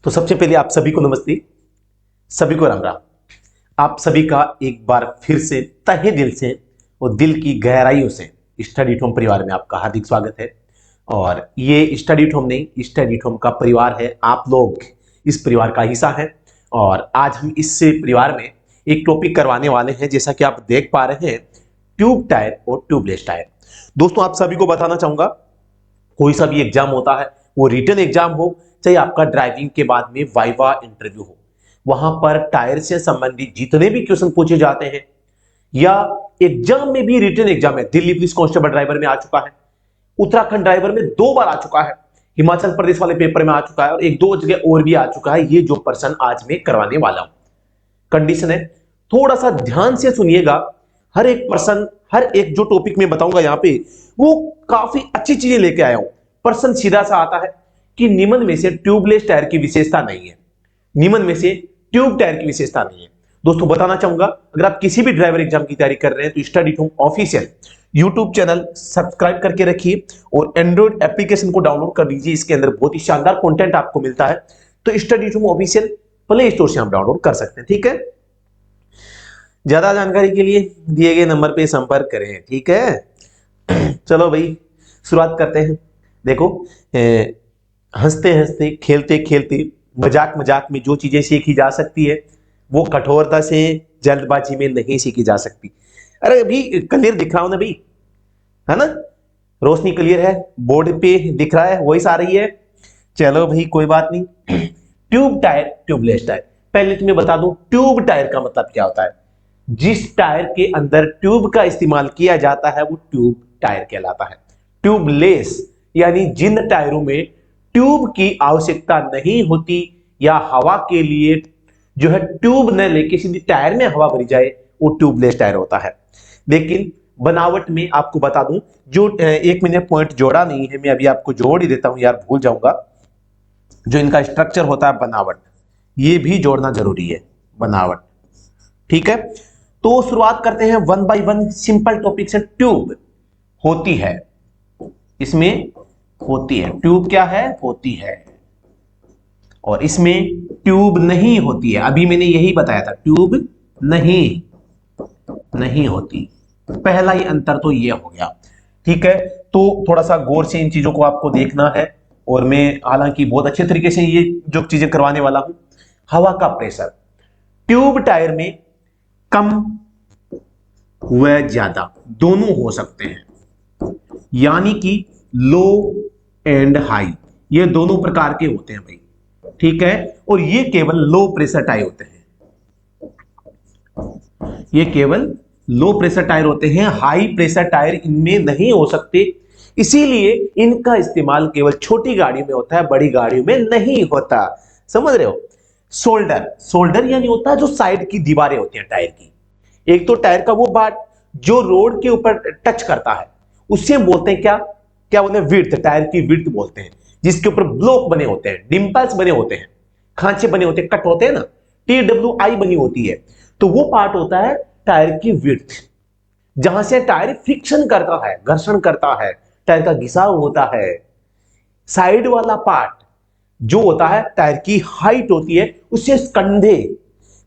तो सबसे पहले आप सभी को नमस्ते, सभी को राम राम। आप सभी का एक बार फिर से तहे दिल से और दिल की गहराइयों से स्टडी होम परिवार में आपका हार्दिक स्वागत है। और ये स्टडी होम नहीं, स्टडी होम का परिवार है, आप लोग इस परिवार का हिस्सा है। और आज हम इस परिवार में एक टॉपिक करवाने वाले हैं, जैसा कि आप देख पा रहे हैं, ट्यूब टायर और ट्यूबलेस टायर। दोस्तों, आप सभी को बताना चाहूंगा, कोई सा भी एग्जाम होता है, वो रिटन एग्जाम हो चाहे आपका ड्राइविंग के बाद में वाइवा इंटरव्यू हो, वहां पर टायर से संबंधित जितने भी क्वेश्चन पूछे जाते हैं, या एग्जाम में भी, रिटन एग्जाम में दिल्ली पुलिस कांस्टेबल ड्राइवर में आ चुका है, उत्तराखंड ड्राइवर में 2 बार आ चुका है, हिमाचल प्रदेश वाले पेपर में आ चुका है, और 1-2 जगह और भी आ चुका है। ये जो पर्सन आज मैं करवाने वाला हूं, कंडीशन है, थोड़ा सा ध्यान से सुनिएगा। हर एक पर्सन, हर एक जो टॉपिक में बताऊंगा यहां पे, वो काफी अच्छी चीजें लेके आया हूं। पर्सन सीधा सा आता है कि निम्न में से ट्यूबलेस टायर की विशेषता नहीं है, निम्न में से ट्यूब टायर की विशेषता नहीं है। दोस्तों, बताना चाहूंगा, अगर आप किसी भी ड्राइवर एग्जाम की तैयारी कर रहे हैं तो study home official YouTube channel subscribe करके रखिए और एंड्रॉइड एप्लीकेशन को डाउनलोड कर लीजिए। इसके अंदर बहुत ही शानदार कंटेंट आपको मिलता है, तो study home official play store से आप डाउनलोड कर सकते हैं। ठीक है, ज्यादा जानकारी के लिए दिए गए नंबर पे संपर्क करें। ठीक है, चलो भाई शुरुआत करते हैं। देखो, हंसते हंसते, खेलते खेलते, मजाक मजाक में जो चीजें सीखी जा सकती है, वो कठोरता से, जल्दबाजी में नहीं सीखी जा सकती। अरे अभी क्लियर दिख रहा हूं ना भाई, है ना? रोशनी क्लियर है, बोर्ड पे दिख रहा है, वॉइस आ रही है। चलो भाई, कोई बात नहीं। ट्यूब टायर, ट्यूबलेस टायर, पहले तुम्हें बता दूं ट्यूब टायर का मतलब क्या होता है। जिस टायर के अंदर ट्यूब का इस्तेमाल किया जाता है वो ट्यूब टायर कहलाता है। ट्यूबलेस यानी जिन टायरों में ट्यूब की आवश्यकता नहीं होती, या हवा के लिए जो है ट्यूब न लेके सीधी टायर में हवा भरी जाए, वो ट्यूबलेस टायर होता है। लेकिन बनावट में आपको बता दूं, जो एक मैंने पॉइंट जोड़ा नहीं है, मैं अभी आपको जोड़ ही देता हूं यार, भूल जाऊंगा। जो इनका स्ट्रक्चर होता है, बनावट, ये भी जोड़ना जरूरी है, बनावट। ठीक है, तो शुरुआत करते हैं 1 बाय 1 सिंपल टॉपिक से। ट्यूब होती है, इसमें होती है, ट्यूब क्या है, होती है, और इसमें ट्यूब नहीं होती है। अभी मैंने यही बताया था, ट्यूब नहीं होती। पहला ही अंतर तो ये हो गया। ठीक है, तो थोड़ा सा गौर से इन चीजों को आपको देखना है, और मैं हालांकि बहुत अच्छे तरीके से ये जो चीजें करवाने वाला हूं। हवा का प्रेशर ट्यूब टायर में कम व ज्यादा दोनों हो सकते हैं, यानी कि लो एंड हाई, ये दोनों प्रकार के होते हैं भाई। ठीक है, और ये केवल लो प्रेशर टायर होते हैं, ये केवल लो प्रेशर टायर होते हैं, हाई प्रेशर टायर इनमें नहीं हो सकते। इसीलिए इनका इस्तेमाल केवल छोटी गाड़ियों में होता है, बड़ी गाड़ियों में नहीं होता। समझ रहे हो? शोल्डर, शोल्डर यानी होता है जो साइड की दीवारें होती हैं टायर की। एक तो टायर का वो पार्ट जो रोड के ऊपर टच करता है, उससे बोलते हैं क्या, क्या बोलते हैं, विड्थ, टायर की विड्थ बोलते हैं। जिसके ऊपर ब्लॉक बने होते हैं, डिंपल्स बने होते हैं, खांचे बने होते हैं, कट होते हैं ना, TWI बनी होती है, तो वो पार्ट होता है टायर की विड्थ, जहां से टायर फ्रिक्शन करता है, घर्षण करता है, टायर का घिसाव होता है। साइड वाला पार्ट जो होता है टायर की हाइट होती है, उससे कंधे,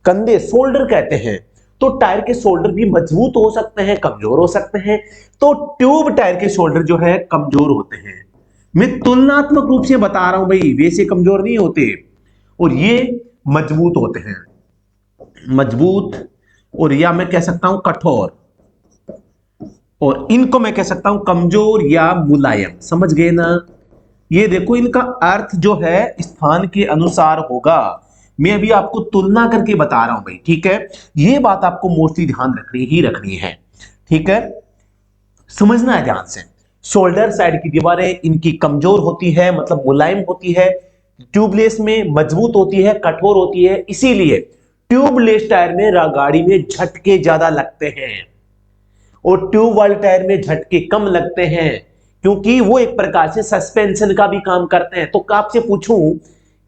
कंधे शोल्डर कहते हैं। तो टायर के शोल्डर भी मजबूत हो सकते हैं, कमजोर हो सकते हैं। तो ट्यूब टायर के शोल्डर जो है कमजोर होते हैं। मैं तुलनात्मक रूप से बता रहा हूं भाई, वैसे कमजोर नहीं होते, और ये मजबूत होते हैं, मजबूत, और या मैं कह सकता हूं कठोर, और इनको मैं कह सकता हूं कमजोर या मुलायम। समझ गए ना? ये देखो, इनका अर्थ जो है स्थान के अनुसार होगा। मैं अभी आपको तुलना करके बता रहा हूं भाई। ठीक है, ये बात आपको मोस्टली ध्यान रखनी है। ठीक है, समझना है ध्यान से। शोल्डर साइड की दीवारें इनकी कमजोर होती है, मतलब मुलायम होती है। ट्यूबलेस में मजबूत होती है, कठोर होती है। इसीलिए ट्यूबलेस टायर में गाड़ी में झटके ज्यादा लगते हैं, और ट्यूब वाले टायर में झटके कम लगते हैं, क्योंकि वो एक प्रकार से सस्पेंशन का भी काम करते हैं। तो आपसे पूछूं,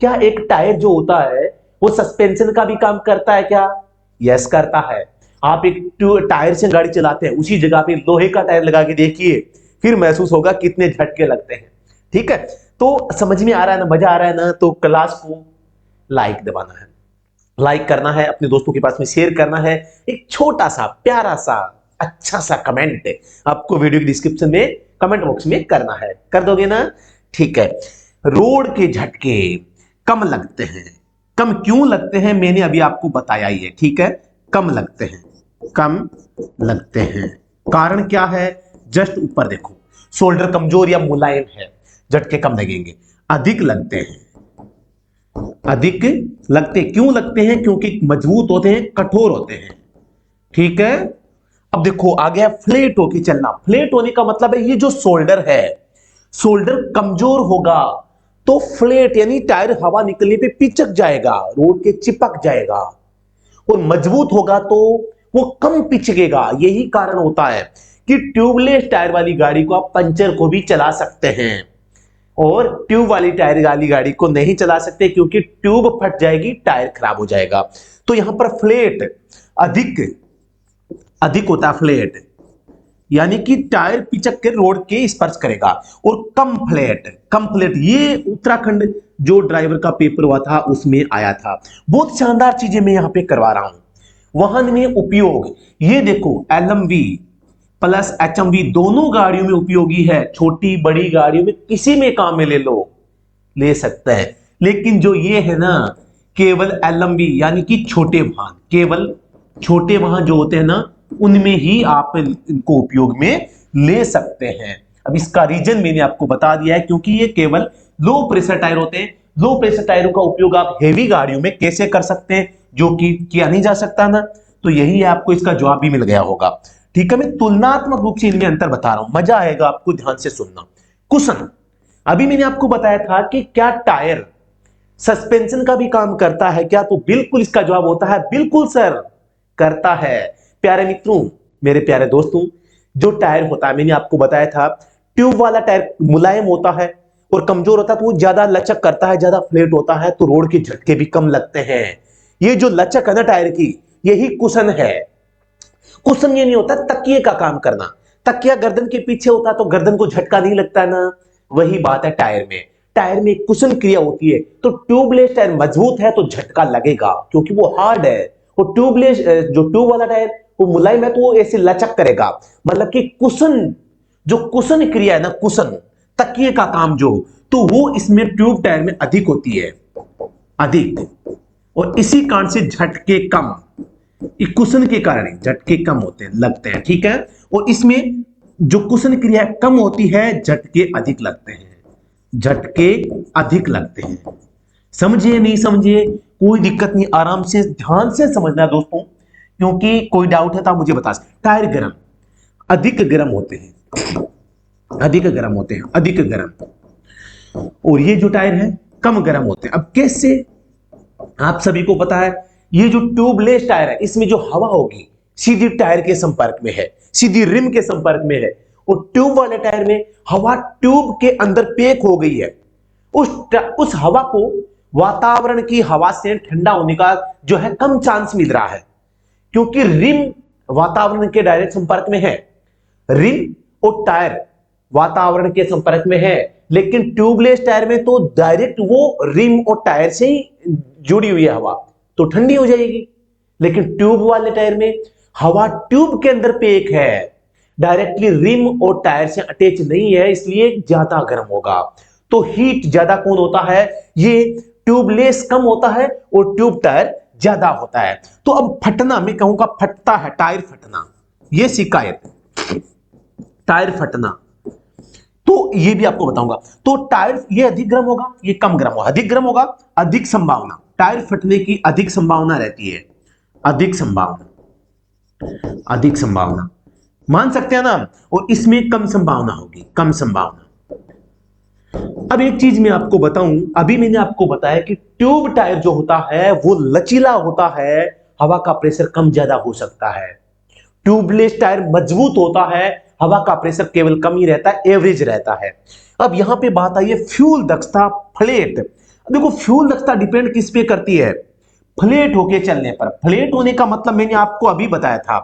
क्या एक टायर जो होता है वो सस्पेंशन का भी काम करता है क्या? यस, करता है। आप एक टायर से गाड़ी चलाते हैं, उसी जगह पे लोहे का टायर लगा के देखिए, फिर महसूस होगा कितने झटके लगते हैं। ठीक है, तो समझ में आ रहा है ना, मजा आ रहा है ना? तो क्लास को लाइक दबाना है, लाइक करना है, अपने दोस्तों के पास में शेयर करना है, एक छोटा सा प्यारा सा अच्छा सा कमेंट आपको वीडियो की डिस्क्रिप्शन में कमेंट बॉक्स में करना है, कर दोगे ना? ठीक है। रोड के झटके कम लगते हैं, कम क्यों लगते हैं मैंने अभी आपको बताया ही है, ठीक है। कम लगते हैं, कम लगते हैं, कारण क्या है? जस्ट ऊपर देखो, शोल्डर कमजोर या मुलायम है, झटके कम लगेंगे। अधिक लगते हैं, अधिक लगते क्यों लगते हैं? क्योंकि मजबूत होते हैं, कठोर होते हैं, ठीक है। अब देखो आ गया फ्लैट होके चलना। फ्लैट होने का मतलब है ये जो शोल्डर है, शोल्डर कमजोर होगा तो फ्लैट यानी टायर हवा निकलने पे पिचक जाएगा, रोड के चिपक जाएगा। और मजबूत होगा तो वो कम पिचकेगा। यही कारण होता है कि ट्यूबलेस टायर वाली गाड़ी को आप पंचर को भी चला सकते हैं और ट्यूब वाली टायर वाली गाड़ी को नहीं चला सकते, क्योंकि ट्यूब फट जाएगी, टायर खराब हो जाएगा। तो यहां पर फ्लैट अधिक अधिक होता है, फ्लैट यानी कि टायर पिचक के रोड के स्पर्श करेगा। और कम फ्लैट, कम फ्लैट ये उत्तराखंड जो ड्राइवर का पेपर हुआ था उसमें आया था। बहुत शानदार चीजें मैं यहां पे करवा रहा हूं। वाहन में उपयोग, ये देखो LMV प्लस HMV दोनों गाड़ियों में उपयोगी है। छोटी बड़ी गाड़ियों में किसी में काम में ले लो, ले सकते हैं। लेकिन जो ये है ना, केवल LMV यानी कि छोटे वाहन, केवल छोटे वाहन जो होते हैं ना उनमें ही आप इनको उपयोग में ले सकते हैं। अब इसका रीजन मैंने आपको बता दिया है, क्योंकि ये केवल लो प्रेशर टायर होते हैं। लो प्रेशर टायरों का उपयोग आप हेवी गाड़ियों में कैसे कर सकते हैं, जो कि किया नहीं जा सकता ना। तो यही है, आपको इसका जवाब भी मिल गया होगा, ठीक है। मैं तुलनात्मक रूप से इनमें अंतर बता रहा हूं, मजा आएगा आपको, ध्यान से सुनना। कुशन, अभी मैंने आपको बताया था कि क्या टायर सस्पेंशन का भी काम करता है क्या? तो बिल्कुल इसका जवाब होता है बिल्कुल सर, करता है। प्यारे मित्रों, मेरे प्यारे दोस्तों, जो टायर होता है मैंने आपको बताया था, ट्यूब वाला टायर मुलायम होता है और कमजोर होता है, तो वो ज्यादा लचक करता है, ज्यादा फ्लैट होता है, तो रोड के झटके भी कम लगते हैं। ये जो लचक है ना टायर की, यही कुशन है। कुशन ये नहीं होता तकिए का काम करना, तकिया गर्दन के पीछे होता तो गर्दन को झटका नहीं लगता ना, वही बात है टायर में। टायर में कुशन क्रिया होती है, तो ट्यूबलेस टायर मजबूत है तो झटका लगेगा क्योंकि वो हार्ड है। और ट्यूबलेस जो ट्यूब वाला टायर वो मुलायम है तो वो ऐसे लचक करेगा। मतलब कि कुशन, जो कुशन क्रिया है ना, कुशन तकिए का काम जो, तो वो इसमें ट्यूब टायर में अधिक होती है, अधिक। और इसी कारण से झटके कम, कुशन के कारण झटके कम होते हैं, लगते हैं, ठीक है। और इसमें जो कुशन क्रिया कम होती है, झटके अधिक लगते हैं, झटके अधिक लगते हैं। समझिए नहीं समझिए कोई दिक्कत नहीं, आराम से ध्यान से समझना है दोस्तों, क्योंकि कोई डाउट है तो आप मुझे बता सकते। टायर गर्म, अधिक गर्म होते हैं, अधिक गर्म होते हैं, अधिक गर्म। और ये जो टायर है कम गर्म होते हैं। अब कैसे? आप सभी को पता है, ये जो ट्यूबलेस टायर है इसमें जो हवा होगी सीधी टायर के संपर्क में है, सीधी रिम के संपर्क में है। और ट्यूब वाले टायर में हवा ट्यूब के अंदर पैक हो गई है। उस हवा को वातावरण की हवा से ठंडा होने का जो है कम चांस मिल रहा है, क्योंकि रिम वातावरण के डायरेक्ट संपर्क में है। रिम और टायर वातावरण के संपर्क में है, लेकिन ट्यूबलेस टायर में तो डायरेक्ट वो रिम और टायर से ही जुड़ी हुई है हवा, तो ठंडी हो जाएगी। लेकिन ट्यूब वाले टायर में हवा ट्यूब के अंदर पैक है, डायरेक्टली रिम और टायर से अटैच नहीं है, इसलिए ज्यादा गर्म होगा। तो हीट ज्यादा कौन होता है? ये ट्यूबलेस कम होता है और ट्यूब टायर ज्यादा होता है। तो अब फटना, मैं कहूंगा फटता है, टायर फटना, ये शिकायत, टायर फटना, तो ये भी आपको बताऊंगा। तो टायर ये अधिक गर्म होगा, ये कम गर्म होगा, अधिक गर्म होगा, अधिक संभावना, टायर फटने की अधिक संभावना रहती है, अधिक संभावना, अधिक संभावना, मान सकते हैं ना। और इसमें कम संभावना होगी, कम संभावना। अब एक चीज मैं आपको बताऊं, अभी मैंने आपको बताया कि ट्यूब टायर जो होता है वो लचीला होता है, हवा का प्रेशर कम ज्यादा हो सकता है। ट्यूबलेस टायर मजबूत होता है, हवा का प्रेशर केवल कम ही रहता है, एवरेज रहता है। अब यहां पे बात आई है फ्यूल दक्षता, फ्लैट। देखो फ्यूल दक्षता डिपेंड किस पे करती है? फ्लैट होके चलने पर। फ्लैट होने का मतलब मैंने आपको अभी बताया था,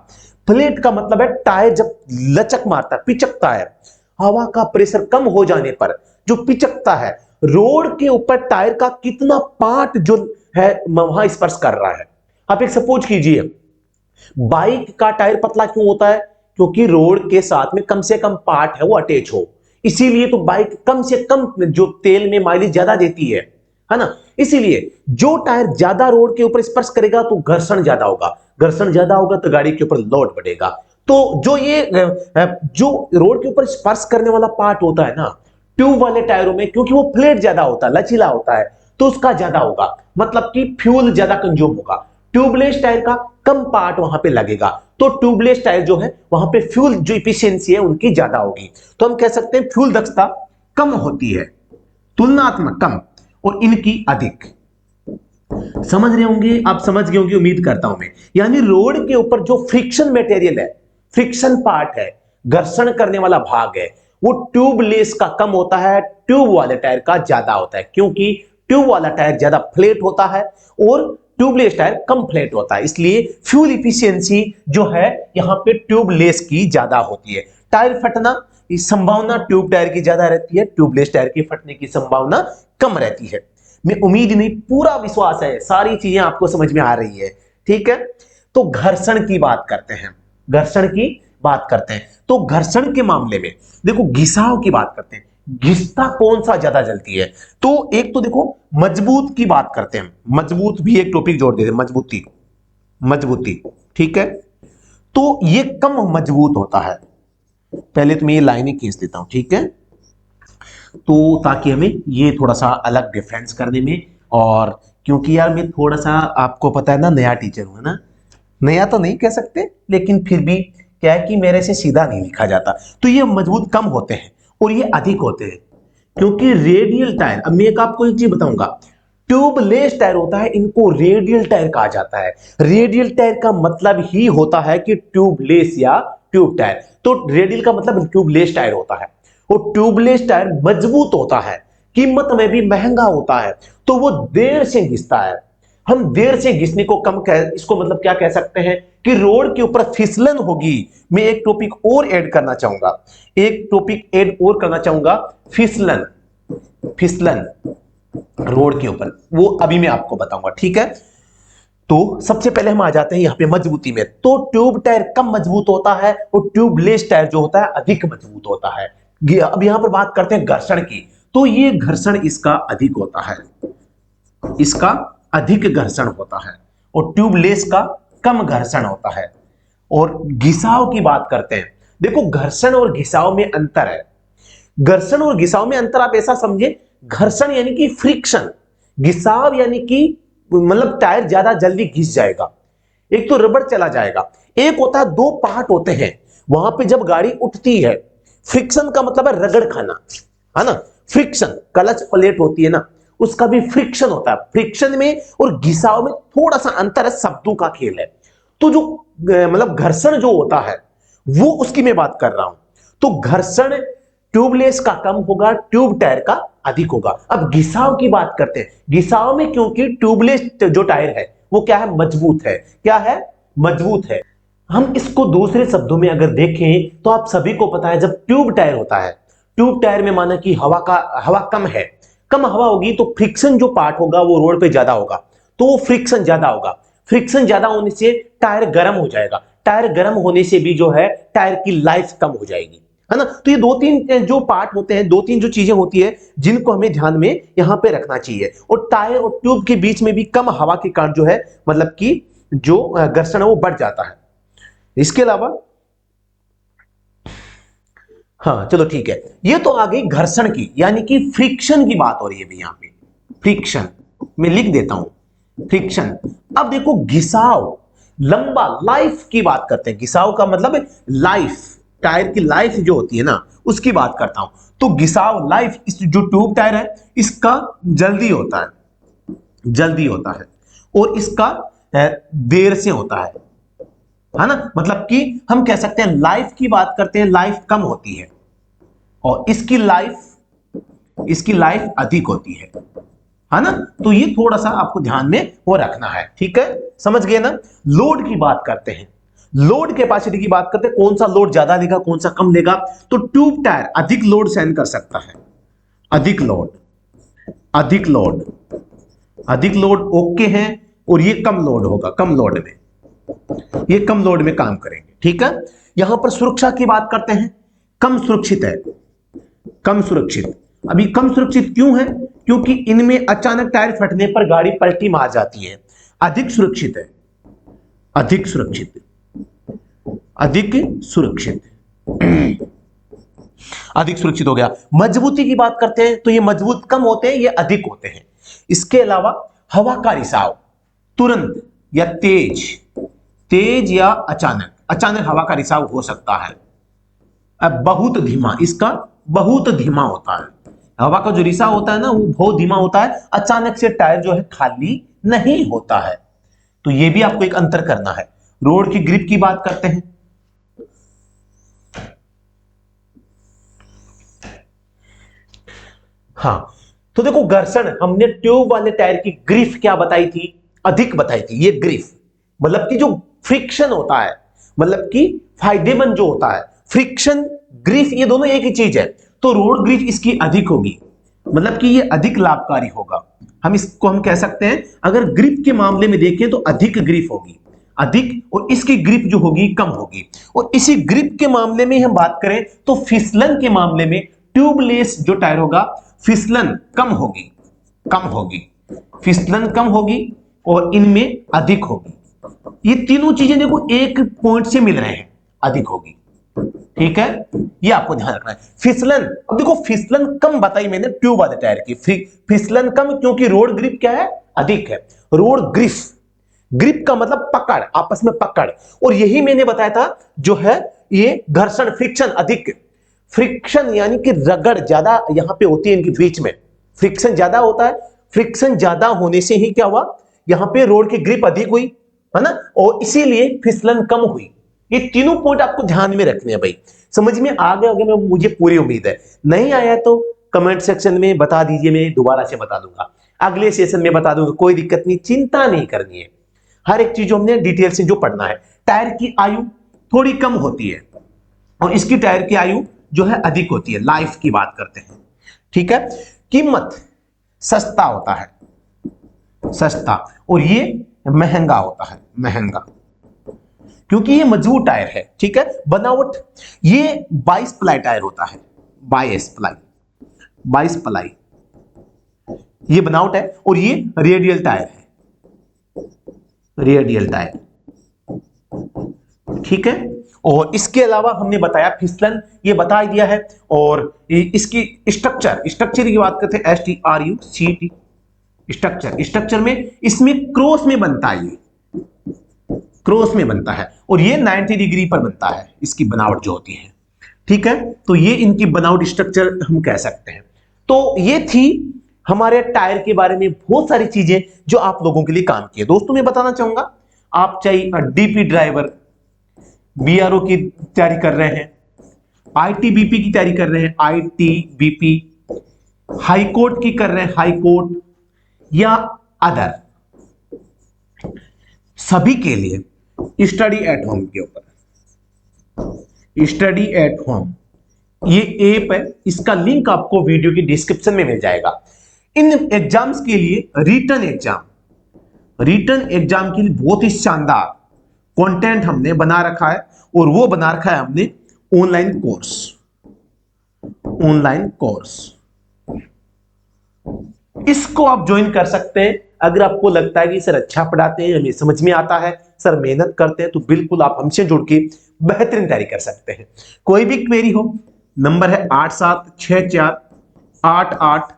फ्लैट का मतलब है टायर जब लचक मारता है, पिचकता है, हवा का प्रेशर कम हो जाने पर जो पिचकता है। रोड के ऊपर टायर का कितना पार्ट जो है वहां स्पर्श कर रहा है। आप एक सपोज कीजिए, बाइक का टायर पतला क्यों होता है? क्योंकि रोड के साथ में कम से कम पार्ट है वो अटैच हो, इसीलिए तो बाइक कम से कम जो तेल में माइलेज ज्यादा देती है ना। इसीलिए जो टायर ज्यादा रोड के ऊपर स्पर्श करेगा तो घर्षण ज्यादा होगा, घर्षण ज्यादा होगा तो गाड़ी के ऊपर लोड बढ़ेगा। तो जो ये जो रोड के ऊपर स्पर्श करने वाला पार्ट होता है ना, ट्यूब वाले टायरों में, क्योंकि वो फ्लैट ज्यादा होता है, लचीला होता है, तो उसका ज्यादा होगा, मतलब कि फ्यूल ज्यादा कंज्यूम होगा। ट्यूबलेस टायर का कम पार्ट वहां पे लगेगा, तो ट्यूबलेस टायर जो है वहां पे फ्यूल जो इफिशियंसी है उनकी ज्यादा होगी। तो हम कह सकते हैं फ्यूल दक्षता कम होती है, तुलनात्मक कम, और इनकी अधिक। समझ रहे होंगे आप, समझ गए होंगे उम्मीद करता हूं मैं। यानी रोड के ऊपर जो फ्रिक्शन मटेरियल है, फ्रिक्शन पार्ट है, घर्षण करने वाला भाग है, वो ट्यूबलेस का कम होता है, ट्यूब वाले टायर का ज्यादा होता है, क्योंकि ट्यूब वाला टायर ज्यादा फ्लैट होता है और ट्यूबलेस टायर कम फ्लैट होता है, इसलिए फ्यूल इफिशियंसी जो है यहां पे ट्यूबलेस की ज्यादा होती है। टायर फटना की संभावना ट्यूब टायर की ज्यादा रहती है, ट्यूबलेस टायर के फटने की संभावना कम रहती है। मैं उम्मीद नहीं, पूरा विश्वास है सारी चीजें आपको समझ में आ रही है, ठीक है। तो घर्षण की बात करते हैं, घर्षण की बात करते हैं। तो घर्षण के मामले में देखो घिसाव की बात करते हैं, घिसता कौन सा ज्यादा जलती है? तो एक तो देखो मजबूत की बात करते हैं, मजबूत भी एक टॉपिक जोड़ देते हैं, मजबूती, मजबूती, ठीक है। तो ये कम मजबूत होता है, पहले तो मैं ये लाइनें खींच देता हूं, ठीक है, तो ताकि हमें ये थोड़ा सा अलग डिफरेंस करने में, और क्योंकि यार मैं थोड़ा सा, आपको पता है ना, नया टीचर हूं ना, नया तो नहीं कह सकते लेकिन फिर भी क्या है कि मेरे से सीधा नहीं लिखा जाता, तो ये मजबूत कम होते हैं और ये अधिक होते हैं, क्योंकि रेडियल टायर, अब मैं आपको एक चीज बताऊंगा, ट्यूबलेस टायर होता है इनको रेडियल टायर कहा जाता है। रेडियल टायर का मतलब ही होता है कि ट्यूबलेस या ट्यूब टायर, तो रेडियल का मतलब ट्यूबलेस टायर होता है, और ट्यूबलेस टायर मजबूत होता है, कीमत में भी महंगा होता है, तो वो देर से घिसता है। हम देर से घिसने को कम कह, इसको मतलब क्या कह सकते हैं कि रोड के ऊपर फिसलन होगी। मैं एक टॉपिक और ऐड करना चाहूंगा, एक टॉपिक ऐड और करना चाहूंगा, फिसलन, फिसलन रोड के ऊपर, वो अभी मैं आपको बताऊंगा, ठीक है। तो सबसे पहले हम आ जाते हैं यहां पे मजबूती में। तो ट्यूब टायर कम मजबूत होता है और ट्यूबलेस टायर जो होता है अधिक मजबूत होता है। अब यहां पर बात करते हैं घर्षण की, तो ये घर्षण इसका अधिक होता है, इसका अधिक घर्षण होता है, और ट्यूबलेस का कम घर्षण होता है। और घिसाव की बात करते हैं, देखो घर्षण और घिसाव में अंतर है। घर्षण और घिसाव में अंतर आप ऐसा समझे, घर्षण यानी कि फ्रिक्शन, घिसाव यानी कि मतलब टायर ज्यादा जल्दी घिस जाएगा, एक तो रबड़ चला जाएगा। एक होता है दो पार्ट होते हैं, वहां पे जब गाड़ी उठती है, फ्रिक्शन का मतलब है रगड़ खाना, है ना। फ्रिक्शन, क्लच प्लेट होती है ना, उसका भी फ्रिक्शन होता है। फ्रिक्शन में और घिसाव में थोड़ा सा अंतर है, शब्दों का खेल है। तो जो मतलब घर्षण जो होता है वो उसकी मैं बात कर रहा हूं। तो घर्षण ट्यूबलेस का कम होगा, ट्यूब टायर का अधिक होगा। अब घिसाव की बात करते हैं, घिसाव में क्योंकि ट्यूबलेस जो टायर है वो क्या है, मजबूत है, क्या है, मजबूत है। हम इसको दूसरे शब्दों में अगर देखें तो आप सभी को पता है, जब ट्यूब टायर होता है, ट्यूब टायर में माना कि हवा कम है, कम हवा होगी तो फ्रिक्शन जो पार्ट होगा वो रोड पे ज्यादा होगा, तो वो फ्रिक्शन ज्यादा होगा। फ्रिक्शन ज्यादा होने से टायर गर्म हो जाएगा, टायर गर्म होने से भी जो है टायर की लाइफ कम हो जाएगी, है ना। तो ये दो तीन जो पार्ट होते हैं, दो तीन जो चीजें होती है जिनको हमें ध्यान में यहां पे रखना चाहिए। और टायर और ट्यूब के बीच में भी कम हवा के कारण जो है मतलब कि जो घर्षण है वो बढ़ जाता है। इसके अलावा हाँ चलो ठीक है, ये तो आ गई घर्षण की, यानी कि फ्रिक्शन की बात हो रही है भी यहां पे, फ्रिक्शन मैं लिख देता हूं, फ्रिक्शन। अब देखो घिसाव, लंबा, लाइफ की बात करते हैं। घिसाव का मतलब है लाइफ, टायर की लाइफ जो होती है ना उसकी बात करता हूं। तो घिसाव लाइफ, इस जो ट्यूब टायर है इसका जल्दी होता है, जल्दी होता है, और इसका देर से होता है ना। मतलब कि हम कह सकते हैं लाइफ की बात करते हैं, लाइफ कम होती है, और इसकी लाइफ अधिक होती है ना। तो ये थोड़ा सा आपको ध्यान में वो रखना है, ठीक है, समझ गए ना। लोड की बात करते हैं, लोड कैपेसिटी की बात करते हैं, कौन सा लोड ज्यादा लेगा कौन सा कम लेगा। तो ट्यूब टायर अधिक लोड सहन कर सकता है, अधिक लोड, अधिक लोड, अधिक लोड ओके है, और ये कम लोड होगा, कम लोड में, ये कम लोड में काम करेंगे। ठीक है, यहां पर सुरक्षा की बात करते हैं, कम सुरक्षित है, कम सुरक्षित। अभी कम सुरक्षित क्यों है? क्योंकि इनमें अचानक टायर फटने पर गाड़ी पलटी मार जाती है। अधिक सुरक्षित है, अधिक सुरक्षित, अधिक सुरक्षित, अधिक सुरक्षित हो गया। मजबूती की बात करते हैं तो ये मजबूत कम होते हैं, ये अधिक होते हैं। इसके अलावा हवा का रिसाव, तुरंत या तेज, तेज या अचानक, अचानक हवा का रिसाव हो सकता है। अब बहुत धीमा, इसका बहुत धीमा होता है, हवा का जो रिसाव होता है ना वो बहुत धीमा होता है, अचानक से टायर जो है खाली नहीं होता है। तो ये भी आपको एक अंतर करना है। रोड की ग्रिप की बात करते हैं, हाँ, तो देखो घर्षण, हमने ट्यूब वाले टायर की ग्रिप क्या बताई थी? अधिक बताई थी। ये ग्रिप मतलब कि जो फ्रिक्शन होता है, मतलब कि फायदेमंद जो होता है, फ्रिक्शन ग्रिप ये दोनों एक ही चीज है। तो रोड ग्रिप इसकी अधिक होगी, मतलब कि ये अधिक लाभकारी होगा। हम इसको हम कह सकते हैं, अगर ग्रिप के मामले में देखें तो अधिक ग्रिप होगी, अधिक, और इसकी ग्रिप जो होगी कम होगी। और इसी ग्रिप के मामले में हम बात करें तो फिसलन के मामले में ट्यूबलेस जो टायर होगा फिसलन कम होगी, कम होगी, फिसलन कम होगी और इनमें अधिक होगी। ये तीनों चीजें देखो एक पॉइंट से मिल रहे हैं, अधिक होगी। ठीक है, ये आपको ध्यान रखना है। फिसलन, अब देखो फिसलन कम बताई मैंने ट्यूब वाले टायर की, फिसलन कम क्योंकि रोड ग्रिप क्या है? अधिक है। रोड ग्रिप, ग्रिप का मतलब पकड़, आपस में पकड़, और यही मैंने बताया था जो है ये घर्षण, फ्रिक्शन अधिक, फ्रिक्शन यानी कि रगड़ ज्यादा यहां पे होती है इनके बीच में, फ्रिक्शन ज्यादा होता है। फ्रिक्शन ज्यादा होने से ही क्या हुआ, यहां पे रोड की ग्रिप अधिक हुई, है ना, और इसीलिए फिसलन कम हुई। ये तीनों पॉइंट आपको ध्यान में रखने हैं भाई। समझ में आ गए होंगे, मुझे पूरी उम्मीद है। नहीं आया तो कमेंट सेक्शन में बता दीजिए, मैं दोबारा से बता दूंगा, अगले सेशन में बता दूंगा, कोई दिक्कत नहीं, चिंता नहीं करनी है। हर एक चीज हमने डिटेल से जो पढ़ना है। टायर की आयु थोड़ी कम होती है और इसकी टायर की आयु जो है अधिक होती है। लाइफ की बात करते हैं, ठीक है। कीमत, सस्ता होता है, सस्ता, और ये महंगा होता है, महंगा, क्योंकि ये मजबूत टायर है। ठीक है, बनावट, ये 22 प्लाई टायर होता है, 22 प्लाई, 22 प्लाई ये बनावट है, और ये रेडियल टायर है, रेडियल टायर। ठीक है, और इसके अलावा हमने बताया फिसलन, ये बता ही दिया है। और इसकी स्ट्रक्चर, स्ट्रक्चर की बात करते हैं, STRUCT, स्ट्रक्चर, स्ट्रक्चर में इसमें क्रॉस में बनता है, ये क्रॉस में बनता है, और ये 90 डिग्री पर बनता है, इसकी बनावट जो होती है। ठीक है, तो ये इनकी बनावट, स्ट्रक्चर हम कह सकते हैं। तो ये थी हमारे टायर के बारे में बहुत सारी चीजें जो आप लोगों के लिए काम की है। दोस्तों मैं बताना चाहूंगा, आप चाहे DP ड्राइवर, BRO की तैयारी कर रहे हैं, ITBP की तैयारी कर रहे हैं, ITBP, हाई कोर्ट की कर रहे हैं, हाई कोर्ट, या अदर, सभी के लिए स्टडी एट होम के ऊपर, स्टडी एट होम ये ऐप है, इसका लिंक आपको वीडियो की डिस्क्रिप्शन में मिल जाएगा। इन एग्जाम्स के लिए, रिटन एग्जाम, रिटन एग्जाम के लिए बहुत ही शानदार कंटेंट हमने बना रखा है, और वो बना रखा है हमने ऑनलाइन कोर्स, ऑनलाइन कोर्स। इसको आप ज्वाइन कर सकते हैं अगर आपको लगता है कि सर अच्छा पढ़ाते हैं, हमें समझ में आता है, सर मेहनत करते हैं, तो बिल्कुल आप हमसे जुड़ के बेहतरीन तैयारी कर सकते हैं। कोई भी क्वेरी हो, नंबर है 87648848,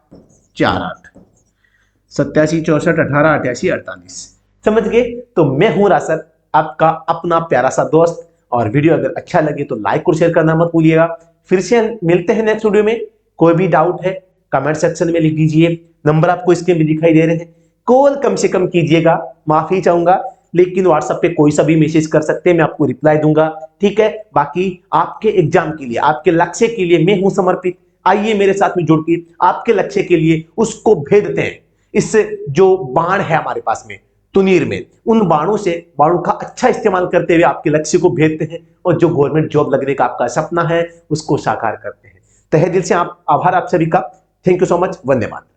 8764188848। समझ गए? तो मैं हूं रासर, आपका अपना प्यारा सा दोस्त। और वीडियो अगर अच्छा लगे तो लाइक और शेयर करना मत भूलिएगा। फिर से मिलते हैं नेक्स्ट वीडियो में। कोई भी डाउट है कमेंट सेक्शन में लिख दीजिए, नंबर आपको स्क्रीन पे दिखाई दे रहे हैं। कॉल कम से कम कीजिएगा, माफी चाहूंगा, लेकिन व्हाट्सएप पे कोई सा भी मैसेज कर सकते हैं, मैं आपको रिप्लाई दूंगा। ठीक है, बाकी आपके एग्जाम के लिए, आपके लक्ष्य के लिए मैं हूं समर्पित। आइए मेरे साथ में जुड़ के आपके लक्ष्य के लिए उसको भेदते हैं। इससे जो बाण है हमारे पास में तुनीर में, उन बाणों से, बाणों का अच्छा इस्तेमाल करते हुए आपके लक्ष्य को भेदते हैं, और जो गवर्नमेंट जॉब लगने का आपका सपना है उसको साकार करते हैं। तहे दिल से आप आभार आप सभी का। Thank you so much. Vande Mataram.